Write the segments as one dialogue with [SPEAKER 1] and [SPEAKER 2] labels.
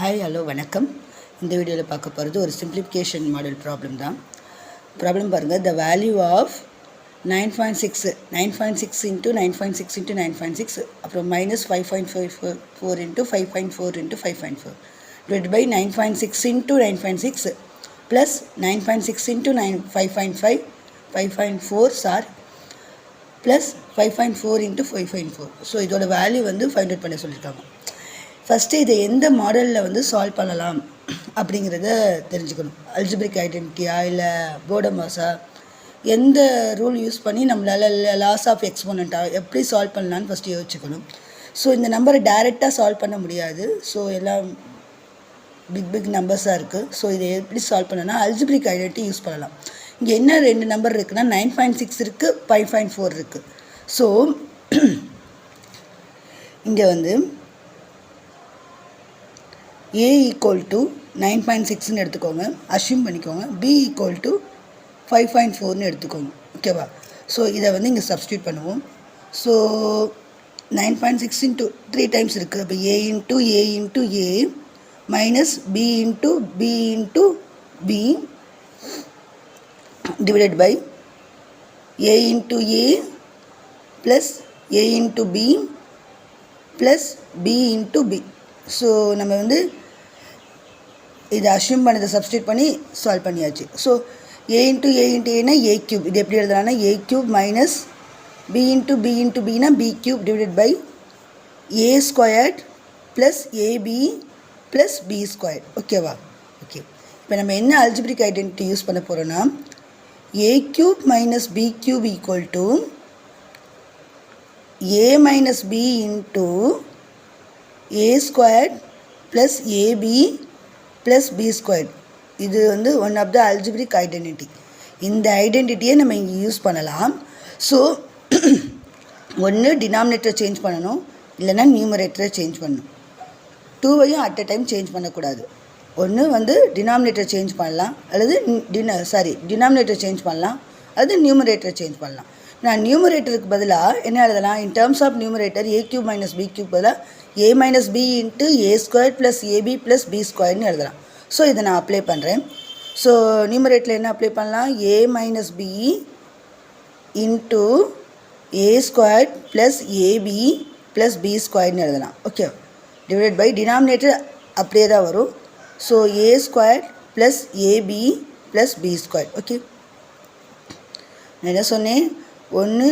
[SPEAKER 1] Hi hello வணக்கம். இந்த வீடியோவில் பார்க்க போகிறது ஒரு சிம்பிளிஃபிகேஷன் மாடல் ப்ராப்ளம் தான். ப்ராப்ளம் பாருங்கள். The value of 9.6 into 9.6 into 9.6 அப்புறம் minus 5.4 into 5.4 into 5.4 divide by 9.6 into 9.6 plus 9.6 into 5.5 5.4 plus 5.4 into 5.4. So இதோட வேல்யூ வந்து ஃபைண்ட் அவுட் பண்ண சொல்லியிருக்காங்க. ஃபஸ்ட்டு இதை எந்த மாடலில் வந்து சால்வ் பண்ணலாம் அப்படிங்கிறத தெரிஞ்சுக்கணும். அல்ஜிப்ரிக் ஐடென்டிட்டியா இல்லை போடமாஸா, எந்த ரூல் யூஸ் பண்ணி நம்மளால் லாஸ் ஆஃப் எக்ஸ்போனண்ட்டா எப்படி சால்வ் பண்ணலான்னு ஃபஸ்ட்டு யோசிச்சுக்கணும். ஸோ இந்த நம்பரை டைரெக்டாக சால்வ் பண்ண முடியாது. ஸோ எல்லாம் பிக் நம்பர்ஸாக இருக்குது. ஸோ இதை எப்படி சால்வ் பண்ணணும்னா அல்ஜிப்ரிக் ஐடென்டிட்டி யூஸ் பண்ணலாம். இங்கே என்ன ரெண்டு நம்பர் இருக்குன்னா 9.6 இருக்குது, 5.4 இருக்குது. ஸோ இங்கே வந்து A ஈக்குவல் டு 9.6ன்னு எடுத்துக்கோங்க, அஷ்யூம் பண்ணிக்கோங்க. B ஈக்குவல் டு 5.4ன்னு எடுத்துக்கோங்க. ஓகேவா? ஸோ இதை வந்து இங்கே சப்ஸ்டியூட் பண்ணுவோம். ஸோ 9.6 இன்ட்டு 3 டைம்ஸ் இருக்குது. அப்போ A into A minus B into B divided by A into A plus A into B plus B into B. So நம்ம வந்து இதை அஷ்யூம் பண்ணதை சப்ஸ்டியூட் பண்ணி சால்வ் பண்ணியாச்சு. ஸோ A into Aனா A க்யூப். இது எப்படி எழுதலாம்னா A cube minus B into Bனா B cube divided by A squared plus AB plus B squared. ஓகேவா? ஓகே. இப்போ நம்ம என்ன அல்ஜிப்ரிக் ஐடென்டிட்டி யூஸ் பண்ண போகிறோன்னா A cube minus B cube equal to A minus B into A squared plus AB plus B squared. இது வந்து one of the algebraic identity. இந்த ஐடென்டிட்டியை நம்ம இங்கே யூஸ் பண்ணலாம். ஸோ ஒன்று டினாமினேட்டரை சேஞ்ச் பண்ணணும், இல்லைன்னா நியூமரேட்டரை சேஞ்ச் பண்ணணும். டூவையும் அட் அ டைம் சேஞ்ச் பண்ணக்கூடாது. ஒன்று வந்து டினாமினேட்டரை சேஞ்ச் பண்ணலாம், அல்லது டினாமினேட்டரை சேஞ்ச் பண்ணலாம், அது நியூமரேட்டரை சேஞ்ச் பண்ணலாம். நான் நியூமரேட்டருக்கு பதிலாக என்ன எழுதலாம்? In terms of numerator A cube minus B cube பதிலாக A minus B into A square plus AB plus B ஸ்கொயர்னு எழுதலாம். ஸோ இதை நான் அப்ளை பண்ணுறேன். ஸோ நியூமரேட்டரில் என்ன அப்ளை பண்ணலாம்? A minus B into A square plus AB plus B ஸ்கொயர்னு எழுதலாம். ஓகே. டிவைட் பை டினாமினேட்டர் அப்படியே தான் வரும். So A square plus AB plus B square. Okay. நான் என்ன சொன்னேன்? ஒன்று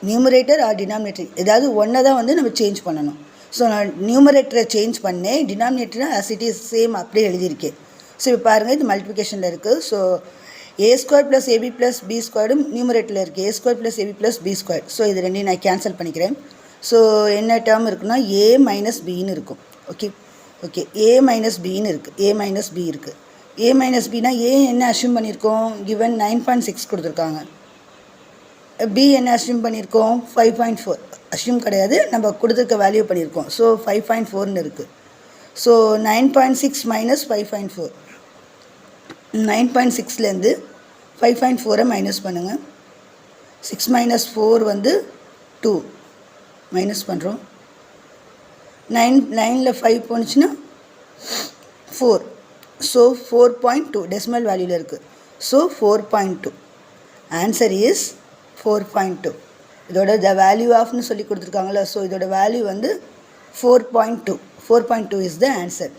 [SPEAKER 1] நியூமரேட்டர் ஆர் டினாமினேட்டர் ஏதாவது ஒன்றை தான் வந்து நம்ம சேஞ்ச் பண்ணணும். ஸோ நான் நியூமரேட்டரை சேஞ்ச் பண்ணேன், டினாமினேட்டரை ஆஸ் இட் இஸ் சேம் அப்படியே எழுதியிருக்கேன். ஸோ இப்போ பாருங்கள், இது மல்டிப்ளிகேஷனில் இருக்குது. So A square plus AB plus B ஸ்கொயரும் நியூமரேட்டரில் இருக்குது. A square plus AB plus B square. So இது ரெண்டையும் நான் கேன்சல் பண்ணிக்கிறேன். ஸோ என்ன டேர்ம் இருக்குன்னா A மைனஸ் Bன்னு இருக்கும். ஓகே. ஓகே. A மைனஸ் Bன்னு இருக்குது. A மைனஸ் B இருக்குது. A மைனஸ் Bனா A என்ன அஷ்யூம் பண்ணியிருக்கோம்? கிவன் 9.6 கொடுத்துருக்காங்க. B என்ன அஷ்யூம் பண்ணியிருக்கோம்? 5.4. அஷ்யூம் கிடையாது, நம்ம கொடுத்துருக்க வேல்யூ பண்ணியிருக்கோம். ஸோ 5.4ன்னு இருக்குது. So 9.6 minus 5.4. 9.6லேருந்து 5.4 மைனஸ் பண்ணுங்கள். 6 மைனஸ் 4 வந்து 2 மைனஸ் பண்ணுறோம். 9ல் 5 போணுச்சுன்னா 4. ஸோ 4.2 டெசிமல் வேல்யூவில் இருக்குது. So 4.2 answer is 4.2. இதோட த வேல்யூ ஆஃப்னு சொல்லி கொடுத்துருக்காங்களா? ஸோ இதோட வேல்யூ வந்து 4.2. 4.2 இஸ் த ஆன்சர்.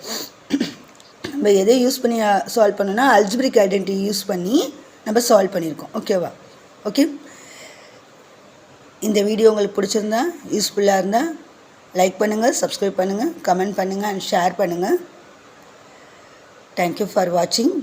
[SPEAKER 1] நம்ம எதை யூஸ் பண்ணி சால்வ் பண்ணோன்னா அல்ஜிப்ரிக் ஐடென்டிட்டி யூஸ் பண்ணி நம்ம சால்வ் பண்ணியிருக்கோம். ஓகேவா? ஓகே. இந்த வீடியோ உங்களுக்கு பிடிச்சிருந்தா, யூஸ்ஃபுல்லாக இருந்தால் லைக் பண்ணுங்கள், சப்ஸ்கிரைப் பண்ணுங்கள், கமெண்ட் பண்ணுங்கள் அண்ட் ஷேர் பண்ணுங்கள். தேங்க்யூ ஃபார் வாட்சிங்.